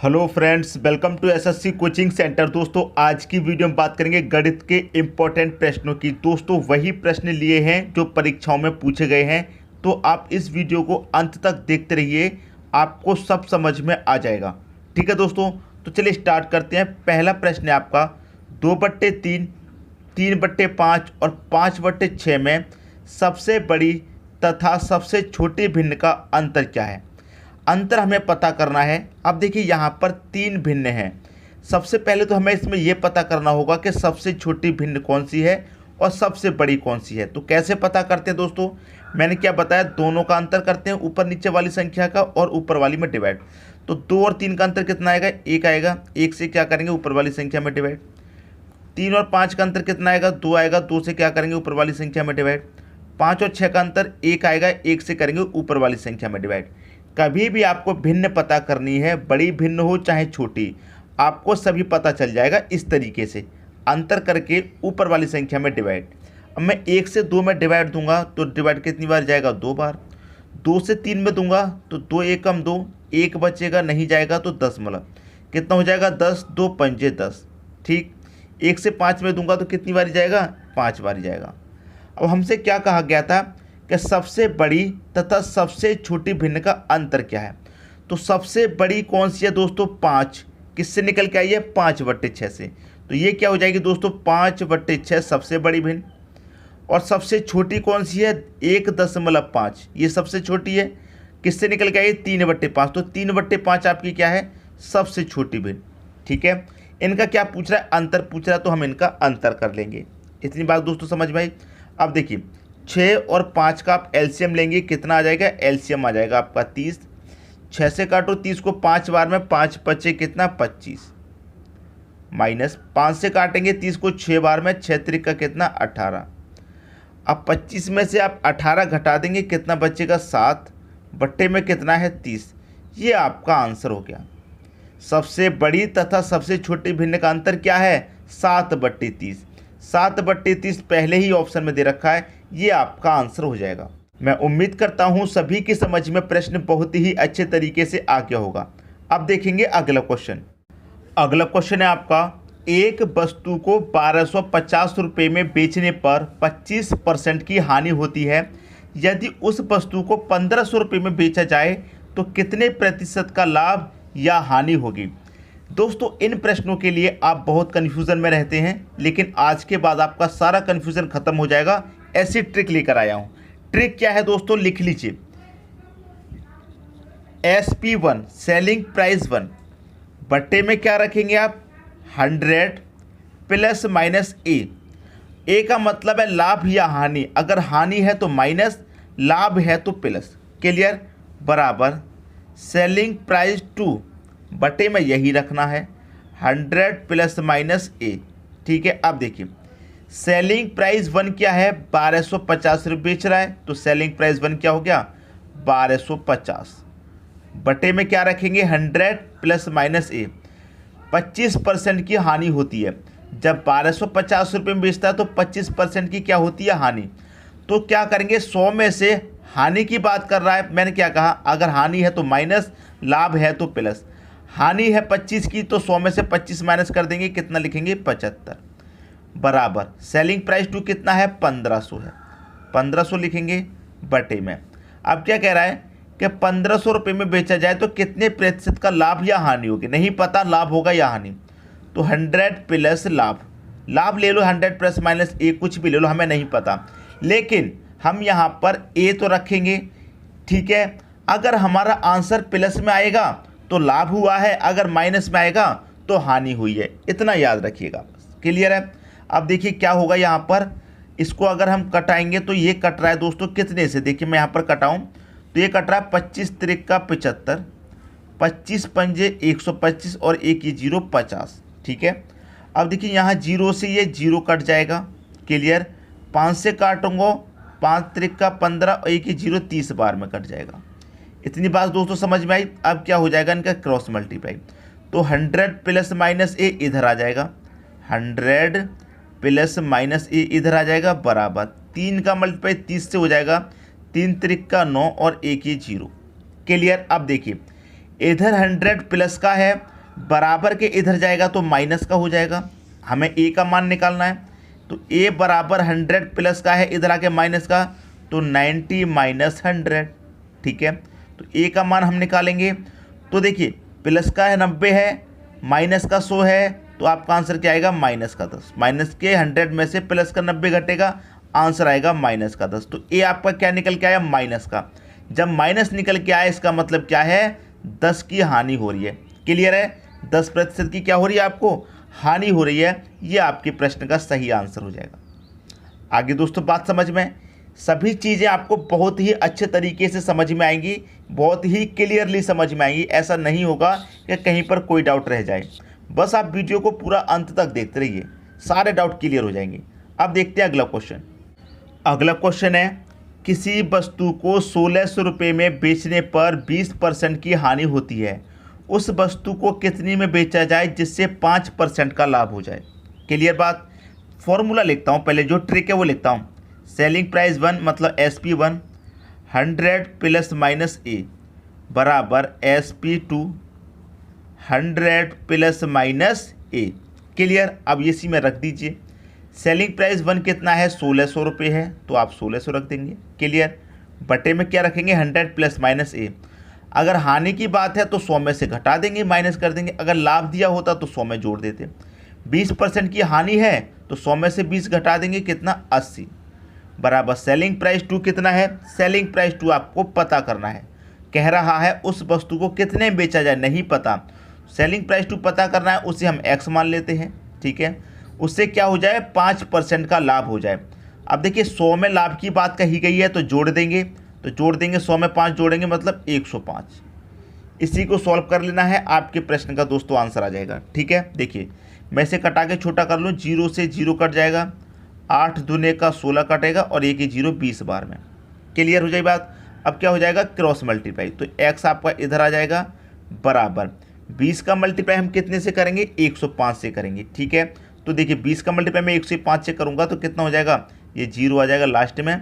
Hello friends, welcome to SSC coaching centre. दोस्तों, आज की वीडियो में बात करेंगे गणित के इम्पोर्टेंट प्रश्नों की। दोस्तों, वही प्रश्न लिए हैं जो परीक्षाओं में पूछे गए हैं, तो आप इस वीडियो को अंत तक देखते रहिए, आपको सब समझ में आ जाएगा। ठीक है दोस्तों, तो चलिए स्टार्ट करते हैं। पहला प्रश्न है आपका 2/3, 3/5 और 5/6 में सबसे बड़ी तथा सबसे छोटी भिन्न का अंतर क्या है। अंतर हमें पता करना है। अब देखिए, यहाँ पर 3 भिन्न हैं। सबसे पहले तो हमें इसमें यह पता करना होगा कि सबसे छोटी भिन्न कौन सी है और सबसे बड़ी कौन सी है। तो कैसे पता करते हैं दोस्तों, मैंने क्या बताया, दोनों का अंतर करते हैं, ऊपर नीचे वाली संख्या का और ऊपर वाली में डिवाइड। तो 2 और 3 का अंतर कितना आएगा, 1 आएगा। 1 से क्या करेंगे, ऊपर वाली संख्या में डिवाइड। 3 और 5 का अंतर कितना आएगा, 2 आएगा। 2 से क्या करेंगे, ऊपर वाली संख्या में डिवाइड। 5 और 6 का अंतर 1 आएगा। 1 से करेंगे ऊपर वाली संख्या में डिवाइड। कभी भी आपको भिन्न पता करनी है, बड़ी भिन्न हो चाहे छोटी, आपको सभी पता चल जाएगा इस तरीके से, अंतर करके ऊपर वाली संख्या में डिवाइड। अब मैं 1 से 2 में डिवाइड दूंगा तो डिवाइड कितनी बार जाएगा, 2 बार। 2 से 3 में दूंगा तो 2 एकम 2, 1 बचेगा, नहीं जाएगा तो दशमलव, कितना हो जाएगा, 10, 2 पंजे 10। ठीक। 1 से 5 में दूंगा तो कितनी बारी जाएगा, 5 बारी जाएगा। अब हमसे क्या कहा गया था कि सबसे बड़ी तथा सबसे छोटी भिन्न का अंतर क्या है। तो सबसे बड़ी कौन सी है दोस्तों, 5। किससे निकल के आई है, 5/6 से। तो ये क्या हो जाएगी दोस्तों, 5/6 सबसे बड़ी भिन्न। और सबसे छोटी कौन सी है, 1.5, ये सबसे छोटी है। किससे निकल के आई है, 3/5। तो 3/5 आपकी क्या है, सबसे छोटी भिन्न। ठीक है, इनका क्या पूछ रहा है, अंतर पूछ रहा है, तो हम इनका अंतर कर लेंगे। इतनी बात दोस्तों समझ में आई। अब देखिए, 6 और 5 का आप एलसीएम लेंगे, कितना आ जाएगा, एलसीएम आ जाएगा आपका 30। 6 से काटो 30 को 5 बार में, 5 बचे कितना, 25। माइनस 5 से काटेंगे 30 को 6 बार में, 6 त्रिक का कितना, 18। अब 25 में से आप 18 घटा देंगे, कितना बचेगा, 7। बट्टे में कितना है, 30। ये आपका आंसर हो गया। सबसे बड़ी तथा सबसे छोटी भिन्न का अंतर क्या है, 7/30। 7/30 पहले ही ऑप्शन में दे रखा है, ये आपका आंसर हो जाएगा। मैं उम्मीद करता हूं सभी की समझ में प्रश्न बहुत ही अच्छे तरीके से आ गया होगा। अब देखेंगे अगला क्वेश्चन। अगला क्वेश्चन है आपका, एक वस्तु को 1250 रुपये में बेचने पर 25% की हानि होती है। यदि उस वस्तु को 1500 रुपये में बेचा जाए तो कितने प्रतिशत का लाभ या हानि होगी। दोस्तों, इन प्रश्नों के लिए आप बहुत कन्फ्यूज़न में रहते हैं, लेकिन आज के बाद आपका सारा कन्फ्यूज़न खत्म हो जाएगा। ऐसी ट्रिक लेकर आया हूं। ट्रिक क्या है दोस्तों, लिख लीजिए। SP1 सेलिंग प्राइस 1 बट्टे में क्या रखेंगे आप, 100 प्लस माइनस ए का मतलब है लाभ या हानि। अगर हानि है तो माइनस, लाभ है तो प्लस। क्लियर, बराबर सेलिंग प्राइस 2 बटे में यही रखना है, 100 प्लस माइनस ए। ठीक है, अब देखिए, सेलिंग प्राइस 1 क्या है, 1250 रुपये बेच रहा है, तो सेलिंग प्राइस 1 क्या हो गया, 1250। बटे में क्या रखेंगे, 100 प्लस माइनस ए। 25% की हानि होती है। जब 1250 रुपये में बेचता है तो 25% की क्या होती है, हानि। तो क्या करेंगे, 100 में से हानि की बात कर रहा है, मैंने क्या कहा, अगर हानि है तो माइनस, लाभ है तो प्लस। हानि है 25 की, तो 100 में से 25 माइनस कर देंगे, कितना लिखेंगे, 75। बराबर सेलिंग प्राइस 2 कितना है, 1500 है, 1500 लिखेंगे बटे में। अब क्या कह रहा है कि 1500 रुपये में बेचा जाए तो कितने प्रतिशत का लाभ या हानि होगी। नहीं पता लाभ होगा या हानि, तो 100 प्लस लाभ, लाभ ले लो, 100 प्लस माइनस ए, कुछ भी ले लो, हमें नहीं पता, लेकिन हम यहाँ पर ए तो रखेंगे। ठीक है, अगर हमारा आंसर प्लस में आएगा तो लाभ हुआ है, अगर माइनस में आएगा तो हानि हुई है, इतना याद रखिएगा। क्लियर है। अब देखिए क्या होगा, यहाँ पर इसको अगर हम कटाएंगे तो ये कट रहा है दोस्तों कितने से, देखिए मैं यहाँ पर कटाऊँ तो ये कट रहा है 25 त्रिक का 75, 25 पंजे 125 और एक ये 0 50। ठीक है, अब देखिए यहाँ 0 से ये 0 कट जाएगा। क्लियर, 5 से काटूंगा, 5 त्रिक का 15 और एक ये 0 30 बार में कट जाएगा। इतनी बात दोस्तों समझ में आई। अब क्या हो जाएगा, इनका क्रॉस मल्टीप्लाई, तो 100 प्लस माइनस ए इधर आ जाएगा, 100 प्लस माइनस ए इधर आ जाएगा, बराबर 3 का मल्टीप्लाई 30 से हो जाएगा, 3 त्रिक का 9 और एक ये 0। क्लियर। अब देखिए, इधर 100 प्लस का है, बराबर के इधर जाएगा तो माइनस का हो जाएगा, हमें ए का मान निकालना है। तो ए बराबर 100 प्लस का है, इधर आके माइनस का, तो 90 माइनस 100, ठीक है। तो ए का मान हम निकालेंगे, तो देखिए प्लस का है 90 है, माइनस का 100 है, तो आपका आंसर क्या आएगा माइनस का 10। माइनस के 100 में से प्लस का 90 घटेगा, आंसर आएगा माइनस का 10। तो ए आपका क्या निकल के आया माइनस का। जब माइनस निकल के आया इसका मतलब क्या है 10 की हानि हो रही है। क्लियर है, 10% की क्या हो रही है आपको हानि हो रही है। ये आपके प्रश्न का सही आंसर हो जाएगा। आगे दोस्तों बात समझ में, सभी चीज़ें आपको बहुत ही अच्छे तरीके से समझ में आएंगी, बहुत ही क्लियरली समझ में आएंगी। ऐसा नहीं होगा कि कहीं पर कोई डाउट रह जाए। बस आप वीडियो को पूरा अंत तक देखते रहिए, सारे डाउट क्लियर हो जाएंगे। अब देखते हैं अगला क्वेश्चन। अगला क्वेश्चन है, किसी वस्तु को 1600 रुपये में बेचने पर 20% की हानि होती है, उस वस्तु को कितनी में बेचा जाए जिससे 5% का लाभ हो जाए। क्लियर बात। फॉर्मूला लिखता हूँ, पहले जो ट्रिक है वो लिखता हूँ। सेलिंग प्राइस 1 मतलब SP1, 100 प्लस माइनस ए बराबर SP2, 100 प्लस माइनस ए। क्लियर। अब ये सी में रख दीजिए। सेलिंग प्राइस 1 कितना है 1600 रुपये है, तो आप 1600 रख देंगे। क्लियर। बटे में क्या रखेंगे 100 प्लस माइनस ए। अगर हानि की बात है तो 100 में से घटा देंगे, माइनस कर देंगे। अगर लाभ दिया होता तो 100 में जोड़ देते। 20% की हानि है तो 100 में से 20 घटा देंगे, कितना 80 बराबर सेलिंग प्राइस 2 कितना है। सेलिंग प्राइस 2 आपको पता करना है, कह रहा है उस वस्तु को कितने में बेचा जाए, नहीं पता। सेलिंग प्राइस 2 पता करना है, उसे हम एक्स मान लेते हैं, ठीक है। उससे क्या हो जाए 5% का लाभ हो जाए। अब देखिए 100 में लाभ की बात कही गई है तो जोड़ देंगे, तो जोड़ देंगे 100 में 5 जोड़ेंगे मतलब 105। इसी को सॉल्व कर लेना है, आपके प्रश्न का दोस्तों आंसर आ जाएगा। ठीक है, देखिए मैं इसे कटा के छोटा कर लूँ, 0 से 0 कट जाएगा, 8 दूने का 16 कटेगा और एक ही 0 20 बार में। क्लियर हो जाए बात। अब क्या हो जाएगा क्रॉस मल्टीप्लाई, तो x आपका इधर आ जाएगा बराबर 20 का मल्टीप्लाई हम कितने से करेंगे 105 से करेंगे। ठीक है, तो देखिए 20 का मल्टीप्लाई मैं 105 से करूँगा तो कितना हो जाएगा, ये 0 आ जाएगा लास्ट में।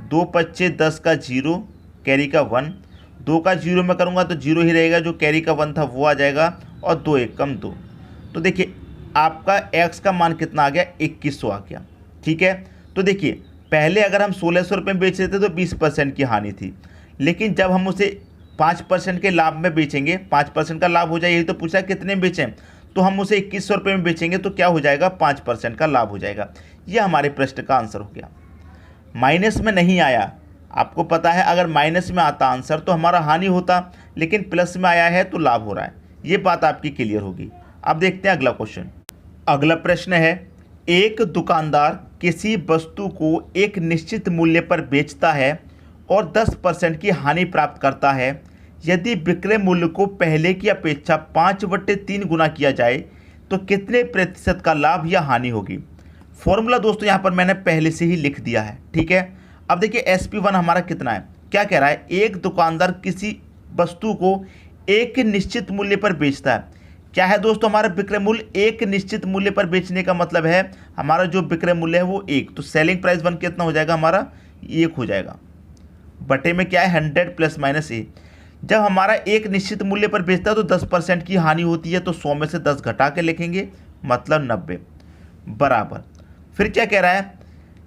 2 पच्चे 10 का 0 कैरी का 1, 2 का 0 में करूँगा तो 0 ही रहेगा, जो कैरी का 1 था वो आ जाएगा, और 2 1 कम 2। तो देखिए आपका x का मान कितना आ गया 2100 आ गया। ठीक है, तो देखिए पहले अगर हम 1600 रुपये में बेच रहे थे तो 20% की हानि थी, लेकिन जब हम उसे 5% के लाभ में बेचेंगे, 5% का लाभ हो जाए, यही तो पूछा कितने में बेचें, तो हम उसे 2100 रुपये में बेचेंगे तो क्या हो जाएगा 5% का लाभ हो जाएगा। यह हमारे प्रश्न का आंसर हो गया। माइनस में नहीं आया, आपको पता है अगर माइनस में आता आंसर तो हमारा हानि होता, लेकिन प्लस में आया है तो लाभ हो रहा है। ये बात आपकी क्लियर होगी। अब देखते हैं अगला क्वेश्चन। अगला प्रश्न है, एक दुकानदार किसी वस्तु को एक निश्चित मूल्य पर बेचता है और 10% की हानि प्राप्त करता है। यदि विक्रय मूल्य को पहले की अपेक्षा 5/3 गुना किया जाए तो कितने प्रतिशत का लाभ या हानि होगी। फॉर्मूला दोस्तों यहाँ पर मैंने पहले से ही लिख दिया है। ठीक है, अब देखिए SP1 हमारा कितना है, क्या कह रहा है, एक दुकानदार किसी वस्तु को एक निश्चित मूल्य पर बेचता है। क्या है दोस्तों हमारा विक्रय मूल्य, एक निश्चित मूल्य पर बेचने का मतलब है हमारा जो विक्रय मूल्य है वो 1, तो सेलिंग प्राइस 1 कितना हो जाएगा हमारा 1 हो जाएगा, बटे में क्या है 100 प्लस माइनस ए। जब हमारा एक निश्चित मूल्य पर बेचता है तो 10% की हानि होती है, तो 100 में से 10 घटा के लिखेंगे मतलब 90 बराबर। फिर क्या कह रहा है,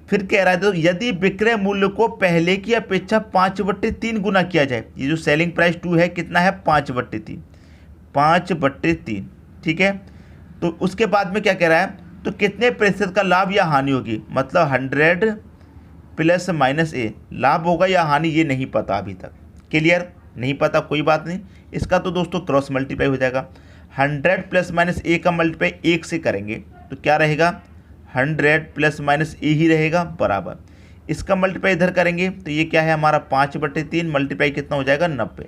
फिर कह रहा है तो यदि विक्रय मूल्य को पहले की अपेक्षा 5/3 गुना किया जाए, ये जो सेलिंग प्राइस 2 है कितना है 5/3, 5/3। ठीक है, तो उसके बाद में क्या कह रहा है, तो कितने प्रतिशत का लाभ या हानि होगी, मतलब 100 प्लस माइनस ए, लाभ होगा या हानि ये नहीं पता अभी तक। क्लियर, नहीं पता कोई बात नहीं, इसका तो दोस्तों क्रॉस मल्टीप्लाई हो जाएगा। 100 प्लस माइनस ए का मल्टीप्लाई 1 से करेंगे तो क्या रहेगा 100 प्लस माइनस ए ही रहेगा बराबर, इसका मल्टीप्लाई इधर करेंगे तो ये क्या है हमारा 5/3 मल्टीप्लाई कितना हो जाएगा 90।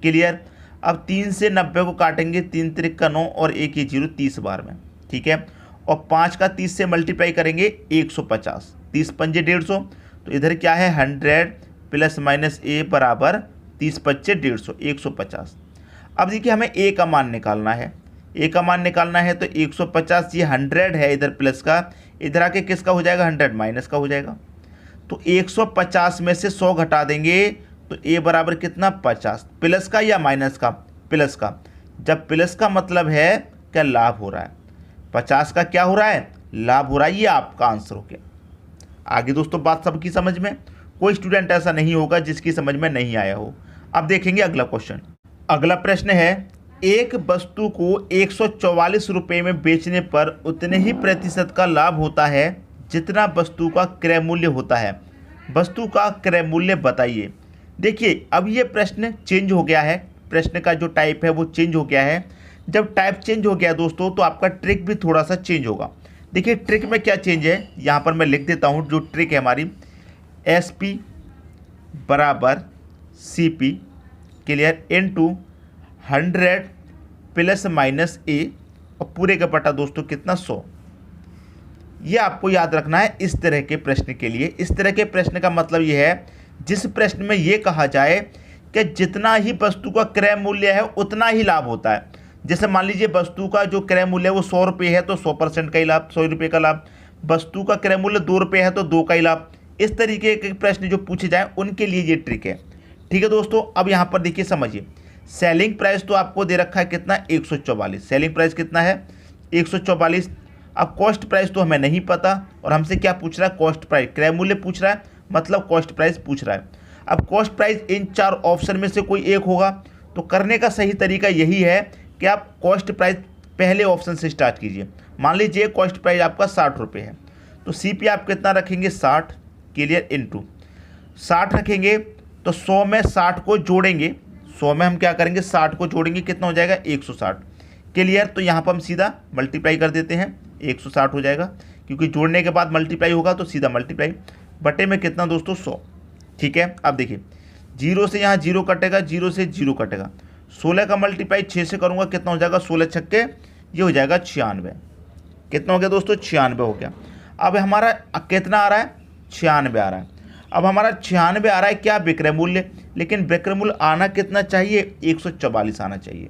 क्लियर। अब 3 से 90 को काटेंगे, 3 त्रिक का 9 और 1 ही 0 30 बार में। ठीक है, और 5 का 30 से मल्टीप्लाई करेंगे 150, 30 पंजे 150, तो इधर क्या है 100 प्लस माइनस ए बराबर 30 पच्चे 150, 150। अब देखिए हमें ए का मान निकालना है, ए का मान निकालना है तो 150, ये 100 है इधर प्लस का, इधर आके किसका हो जाएगा 100 माइनस का हो जाएगा, तो 150 में से 100 घटा देंगे तो ए बराबर कितना 50, प्लस का या माइनस का, प्लस का, जब प्लस का मतलब है क्या लाभ हो रहा है, 50 का क्या हो रहा है, लाभ हो रहा है। ये आपका आंसर हो गया। आगे दोस्तों बात सबकी समझ में, कोई स्टूडेंट ऐसा नहीं होगा जिसकी समझ में नहीं आया हो। अब देखेंगे अगला क्वेश्चन। अगला प्रश्न है, एक वस्तु को 144 रुपये में बेचने पर उतने ही प्रतिशत का लाभ होता है जितना वस्तु का क्रय मूल्य होता है। वस्तु का क्रय मूल्य बताइए। देखिए अब ये प्रश्न चेंज हो गया है, प्रश्न का जो टाइप है वो चेंज हो गया है। जब टाइप चेंज हो गया दोस्तों तो आपका ट्रिक भी थोड़ा सा चेंज होगा। देखिए ट्रिक में क्या चेंज है, यहाँ पर मैं लिख देता हूँ। जो ट्रिक है हमारी, SP बराबर CP clear into 100 plus minus A और पूरे का बटा दोस्तों कितना 100। ये आपको याद रखना है इस तरह के प्रश्न के लिए। इस तरह के प्रश्न का मतलब ये है जिस प्रश्न में ये कहा जाए कि जितना ही वस्तु का क्रय मूल्य है उतना ही लाभ होता है। जैसे मान लीजिए वस्तु का जो क्रय मूल्य है वो 100 रुपये है तो 100% का ही लाभ, 100 रुपये का लाभ। वस्तु का क्रय मूल्य 2 रुपये है तो 2 का ही लाभ। इस तरीके के प्रश्न जो पूछे जाएँ उनके लिए ये ट्रिक है। ठीक है दोस्तों, अब यहाँ पर देखिए समझिए, सेलिंग प्राइस तो आपको दे रखा है कितना, 144। सेलिंग प्राइस कितना है, 144। अब कॉस्ट प्राइस तो हमें नहीं पता और हमसे क्या पूछ रहा है, कॉस्ट प्राइस, क्रय मूल्य पूछ रहा है, मतलब कॉस्ट प्राइस पूछ रहा है। अब कॉस्ट प्राइस इन 4 ऑप्शन में से कोई एक होगा, तो करने का सही तरीका यही है कि आप कॉस्ट प्राइस पहले ऑप्शन से स्टार्ट कीजिए। मान लीजिए कॉस्ट प्राइस आपका 60 रुपये है, तो CP आप कितना रखेंगे, 60 क्लियर इनटू 60 रखेंगे तो 100 में 60 को जोड़ेंगे, 100 में हम क्या करेंगे 60 को जोड़ेंगे, कितना हो जाएगा 160 क्लियर। तो यहाँ पर हम सीधा मल्टीप्लाई कर देते हैं, 160 हो जाएगा, क्योंकि जोड़ने के बाद मल्टीप्लाई होगा तो सीधा मल्टीप्लाई बटे में कितना दोस्तों 100। ठीक है, अब देखिए 0 से यहाँ 0 कटेगा, 0 से 0 कटेगा, 16 का मल्टीप्लाई 6 से करूँगा, कितना हो जाएगा 16 छक्के, ये हो जाएगा 96। कितना हो गया दोस्तों, 96 हो गया। अब हमारा कितना आ रहा है, 96 आ रहा है। अब हमारा 96 आ रहा है क्या, विक्रय मूल्य, लेकिन विक्रय मूल्य आना कितना चाहिए, 144 आना चाहिए।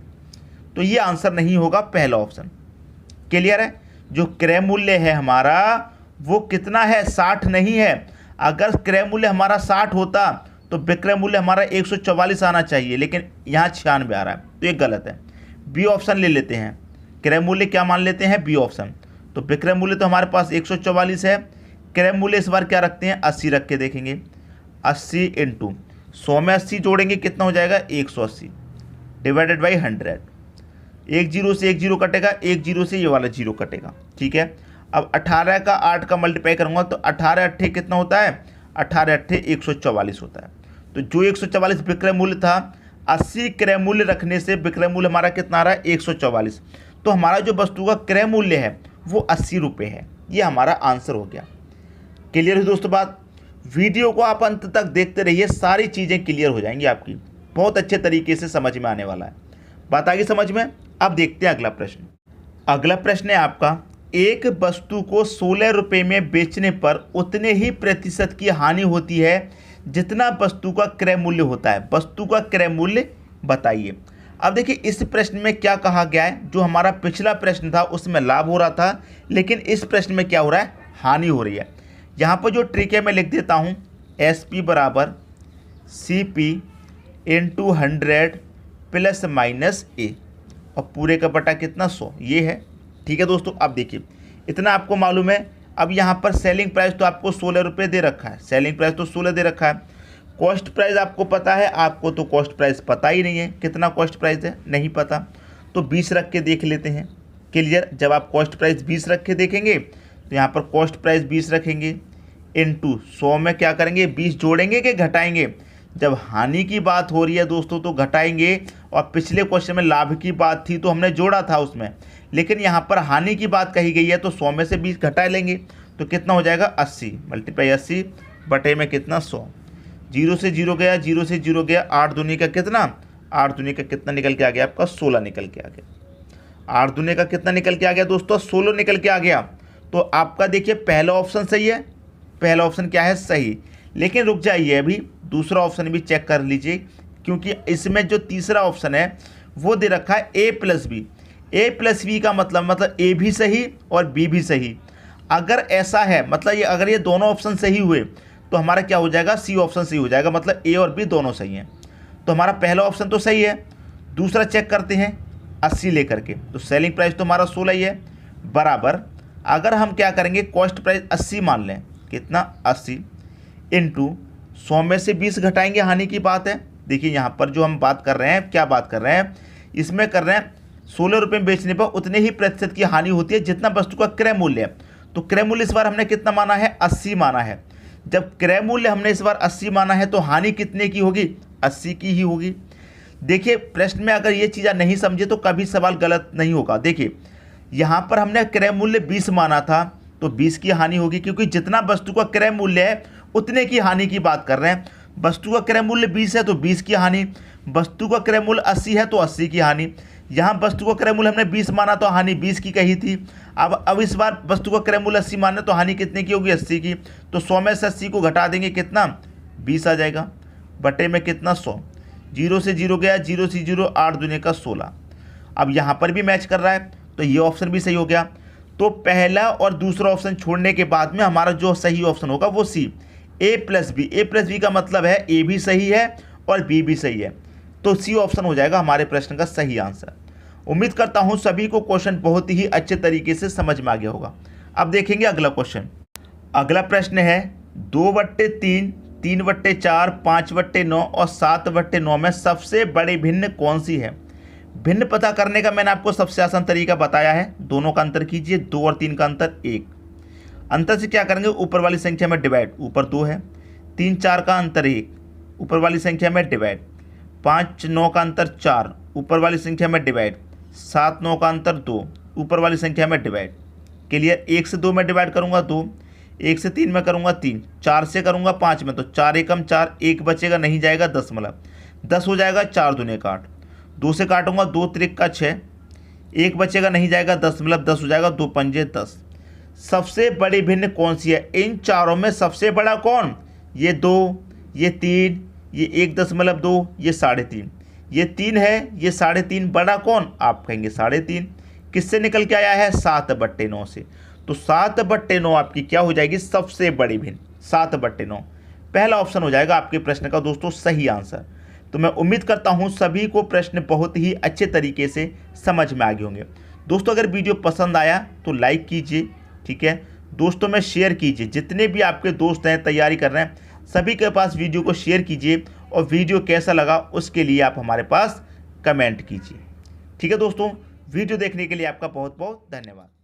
तो ये आंसर नहीं होगा पहला ऑप्शन। क्लियर है, जो क्रय मूल्य है हमारा वो कितना है, 60 नहीं है। अगर क्रय मूल्य हमारा 60 होता तो विक्रय मूल्य हमारा 144 आना चाहिए, लेकिन यहाँ 96 आ रहा है, तो ये गलत है। बी ऑप्शन ले लेते हैं, क्रय मूल्य क्या मान लेते हैं, बी ऑप्शन। तो विक्रय मूल्य तो हमारे पास 144 है, क्रय मूल्य इस बार क्या रखते हैं, 80 रख के देखेंगे। 80 इंटू 100 में 80 जोड़ेंगे, कितना हो जाएगा 180 डिवाइडेड बाई 100। एक 0 से एक 0 कटेगा, एक 0 से ये वाला 0 कटेगा। ठीक है, अब 18 का 8 का मल्टीप्लाई करूँगा तो 18 अट्ठे कितना होता है, 18 अट्ठे 144 होता है। तो जो 144 विक्रय मूल्य था, 80 क्रय मूल्य रखने से विक्रय मूल्य हमारा कितना आ रहा है, 144। तो हमारा जो वस्तु का क्रय मूल्य है वो 80 रुपये है। ये हमारा आंसर हो गया। क्लियर हुई दोस्तों बात। वीडियो को आप अंत तक देखते रहिए, सारी चीज़ें क्लियर हो जाएंगी आपकी, बहुत अच्छे तरीके से समझ में आने वाला है। बात आगे समझ में। अब देखते हैं अगला प्रश्न। अगला प्रश्न है आपका, एक वस्तु को 16 रुपये में बेचने पर उतने ही प्रतिशत की हानि होती है जितना वस्तु का क्रय मूल्य होता है। वस्तु का क्रय मूल्य बताइए। अब देखिए इस प्रश्न में क्या कहा गया है, जो हमारा पिछला प्रश्न था उसमें लाभ हो रहा था, लेकिन इस प्रश्न में क्या हो रहा है, हानि हो रही है। यहाँ पर जो ट्रिक है मैं लिख देता हूँ, SP बराबर CP into 100 plus minus A और पूरे का बटा कितना 100, ये है। ठीक है दोस्तों, अब देखिए इतना आपको मालूम है। अब यहाँ पर सेलिंग प्राइस तो आपको 16 रुपये दे रखा है, सेलिंग प्राइस तो 16 दे रखा है। कॉस्ट प्राइस आपको पता है, आपको तो कॉस्ट प्राइस पता ही नहीं है, कितना कॉस्ट प्राइस है नहीं पता, तो 20 रख के देख लेते हैं। क्लियर, जब आप कॉस्ट प्राइस 20 रख के देखेंगे तो यहाँ पर कॉस्ट प्राइस 20 रखेंगे इंटू 100 में क्या करेंगे, 20 जोड़ेंगे कि घटाएंगे। जब हानि की बात हो रही है दोस्तों तो घटाएंगे, और पिछले क्वेश्चन में लाभ की बात थी तो हमने जोड़ा था उसमें, लेकिन यहाँ पर हानि की बात कही गई है तो 100 में से 20 घटा लेंगे तो कितना हो जाएगा 80 मल्टीप्लाई 80 बटे में कितना 100। 0 से 0 गया, 0 से 0 गया, 8 दूनी का कितना, 8 दूनी का कितना निकल के आ गया आपका 16 निकल के आ गया। 8 दूनी का कितना निकल के आ गया दोस्तों, 16 निकल के आ गया। तो आपका देखिए पहला ऑप्शन सही है, पहला ऑप्शन क्या है सही, लेकिन रुक जाइए अभी दूसरा ऑप्शन भी चेक कर लीजिए, क्योंकि इसमें जो तीसरा ऑप्शन है वो दे रखा है A plus B. A plus B का मतलब A भी सही और B भी सही। अगर ऐसा है मतलब ये, अगर ये दोनों ऑप्शन सही हुए तो हमारा क्या हो जाएगा, C ऑप्शन सही हो जाएगा, मतलब A और B दोनों सही हैं। तो हमारा पहला ऑप्शन तो सही है। दूसरा चेक करते हैं, 80 लेकर के, तो सेलिंग प्राइस तो हमारा 16 ही है, बराबर अगर हम क्या करेंगे कॉस्ट प्राइस 80 मान लें, कितना 80 इंटू 100 में से 20 घटाएंगे, हानि की बात है। देखिए यहाँ पर जो हम बात कर रहे हैं, क्या बात कर रहे हैं, इसमें कर रहे हैं 16 रुपये में बेचने पर उतने ही प्रतिशत की हानि होती है जितना वस्तु का क्रय मूल्य है। तो क्रय मूल्य इस बार हमने कितना माना है, 80 माना है। जब क्रय मूल्य हमने इस बार 80 माना है तो हानि कितने की होगी, 80 की ही होगी। देखिए प्रश्न में अगर ये चीज़ें नहीं समझे तो कभी सवाल गलत नहीं होगा। देखिए यहाँ पर हमने क्रय मूल्य 20 माना था तो 20 की हानि होगी, क्योंकि जितना वस्तु का क्रय मूल्य है उतने की हानि की बात कर रहे हैं। वस्तु का क्रय मूल्य 20 है तो 20 की हानि, वस्तु का क्रय मूल्य 80 है तो 80 की हानि। यहाँ वस्तु का क्रय मूल्य हमने 20 माना तो हानि 20 की कही थी। अब इस बार वस्तु का क्रय मूल्य 80 माना तो हानि कितने की होगी, 80 की। तो 100 में से 80 को घटा देंगे, कितना 20 आ जाएगा, बटे में कितना 100, 0 से 0 गया, 0 से 0, 8 दूने का 16। अब यहाँ पर भी मैच कर रहा है तो ये ऑप्शन भी सही हो गया। तो पहला और दूसरा ऑप्शन छोड़ने के बाद में हमारा जो सही ऑप्शन होगा वो सी, ए प्लस बी का मतलब है ए भी सही है और बी भी सही है, तो सी ऑप्शन हो जाएगा हमारे प्रश्न का सही आंसर। उम्मीद करता हूँ सभी को क्वेश्चन बहुत ही अच्छे तरीके से समझ में आ गया होगा। अब देखेंगे अगला क्वेश्चन। अगला प्रश्न है 2/3, 3/4, 5/9 और 7/9 में सबसे बड़ी भिन्न कौन सी है। भिन्न पता करने का मैंने आपको सबसे आसान तरीका बताया है, दोनों का अंतर कीजिए, 2 और 3 का अंतर 1। अंतर से क्या करेंगे, ऊपर वाली संख्या में डिवाइड, ऊपर 2 है, 3 4 का अंतर 1, ऊपर वाली संख्या में डिवाइड, 5 9 का अंतर 4, ऊपर वाली संख्या में डिवाइड, 7 9 का अंतर 2, ऊपर वाली संख्या में डिवाइड। क्लियर, 1 से 2 में डिवाइड करूँगा 2, 1 से 3 में करूँगा 3, 4 से करूँगा 5 में, तो 4 एकम 4, 1 बचेगा नहीं जाएगा 10, मतलब 10 हो जाएगा, 4 दूने का 8, 2 से काटूंगा 2 त्रिक का 6, 1 बचेगा नहीं जाएगा 10, मतलब 10 हो जाएगा, 2 पंजे 10। सबसे बड़ी भिन्न कौन सी है, इन चारों में सबसे बड़ा कौन, ये 2, ये 3, ये 1.2, ये 3.5, ये 3 है, ये 3.5, बड़ा कौन, आप कहेंगे 3.5। किससे निकल के आया है, 7/9 से। तो 7/9 आपकी क्या हो जाएगी, सबसे बड़ी भिन्न, 7/9 पहला ऑप्शन हो जाएगा आपके प्रश्न का दोस्तों सही आंसर। तो मैं उम्मीद करता हूं सभी को प्रश्न बहुत ही अच्छे तरीके से समझ में आ गए होंगे। दोस्तों अगर वीडियो पसंद आया तो लाइक कीजिए, ठीक है, दोस्तों में शेयर कीजिए, जितने भी आपके दोस्त हैं तैयारी कर रहे हैं सभी के पास वीडियो को शेयर कीजिए, और वीडियो कैसा लगा उसके लिए आप हमारे पास कमेंट कीजिए। ठीक है दोस्तों, वीडियो देखने के लिए आपका बहुत बहुत धन्यवाद।